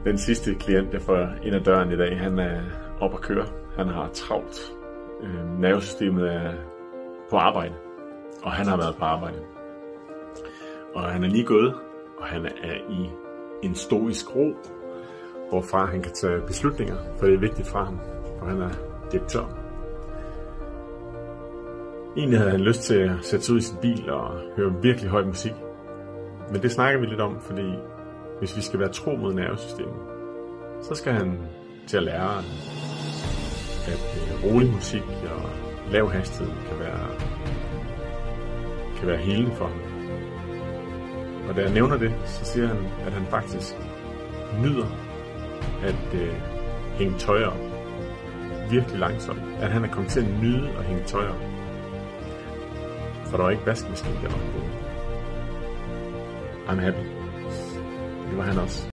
Den sidste klient, jeg får ind ad døren i dag, han er op at køre. Han har travlt. Nervesystemet er på arbejde, og han har været på arbejde. Og han er lige gået, og han er i en stoisk ro, hvorfra han kan tage beslutninger, for det er vigtigt for ham, for han er direktør. Egentlig havde han lyst til at sætte sig ud i sin bil og høre virkelig høj musik. Men det snakker vi lidt om, fordi hvis vi skal være tro mod nervesystemet, så skal han til at lære, at rolig musik og lav hastighed kan være helende for ham. Og da jeg nævner det, så siger han, at han faktisk nyder at hænge tøj op virkelig langsomt. At han er kommet til at nyde at hænge tøj op. For der var ikke vaskemaskine der var på. I'm happy. Det var han også.